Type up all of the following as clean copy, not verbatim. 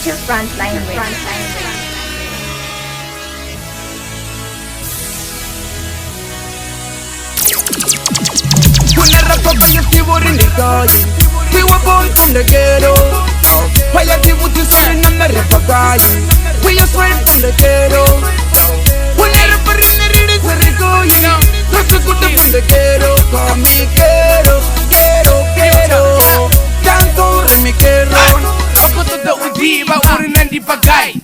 your frontline with. We were born from the ghetto. Why are people to say in America? We are straight from the ghetto. We never put in the reading to the going. Just to put them from the ghetto. Call me ghetto, ghetto, ghetto. Tanto mi ghetto. Ako todo udiba uri nandi bagay.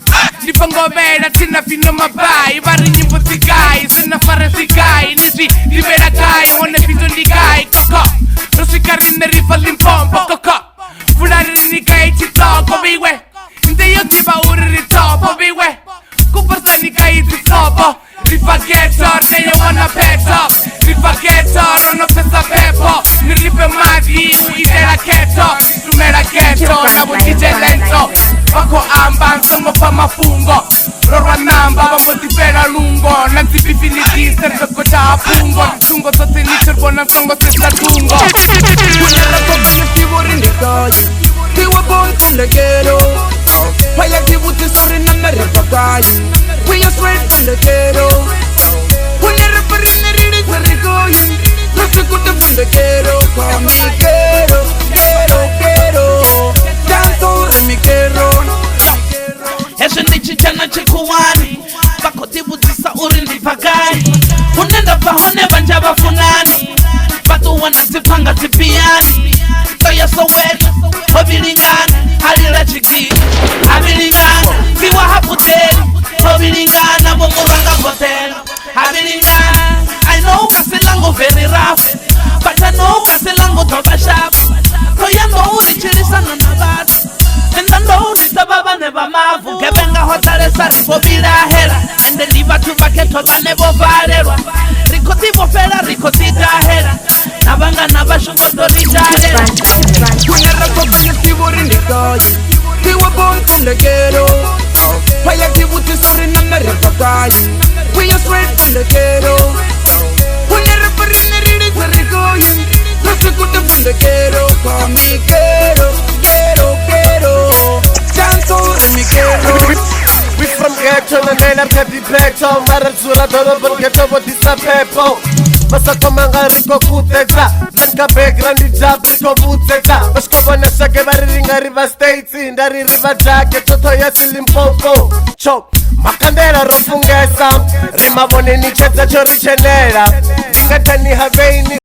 Di pangobera tina fino mabai. Bari nyimbo tigai, sina fara tigai. Nisi di vera kai, one fito ligai. Koko, rosikari ne rifa LIMPOPO. Koko, fulari ni kai chitoko biwe. Nde yo tiba uri ritopo biwe. Kuparsa ni kai titopo. Rifa ghetto, ne yo wanna pet up. Rifa ghetto, rono pesa pepo. Ni ripe magi, uidera ghetto. Sumera ghetto, na butije lento. Bako amba, nsomo pa mafungo. Rorwa namba, bako tipera lungo. Nanti bifiniti, serve kota apungo. Tungo sote ni servo, nansongo sesa tungo. We were born from the ghetto. Why are people to say in America? We are straight from the ghetto. We never put in the reading to the going. Just to put them from the ghetto. Call me ghetto, ghetto, ghetto. Tanto mi ghetto. Eshe ni chichana chikuwani. Bako tibu tisa uri ndi pagai. Unenda pahone banja bafunani. Batu wana tipanga tipiani. Toya soweto, hobilingana. Halila chiki, habilingana. Siwa haputeli, hobilingana. Momuranga potela, habilingana. I know kaselango very rough, but I know kaselango toba sharp. Toya no uri chirisana na batu. Nenda no uri tababa neba mavu. Kebenga hotare sari bobila hela. Nende liva tubaketo banebo varelwa. Rikoti bofela, rikoti tahela. Nabanga nabashungo dorita hela. We were born from the ghetto. Why are people to say in America? We are straight from the ghetto. We never put in the reading to the going. Just to put them from the ghetto. Call me ghetto, ghetto, ghetto. Tanto mi ghetto. We from ghetto na nela kati peto. Mara zura dolo bon ghetto bo disa pepo. Basa komanga riko kuteza. Nanka background hijab riko buteza. Bashko na shake bari ringa river states. Ndari river jacket toto yasi LIMPOPO. Chop makandela rofungesa. Rima bone ni cheza chori chenera. Dingatani haveini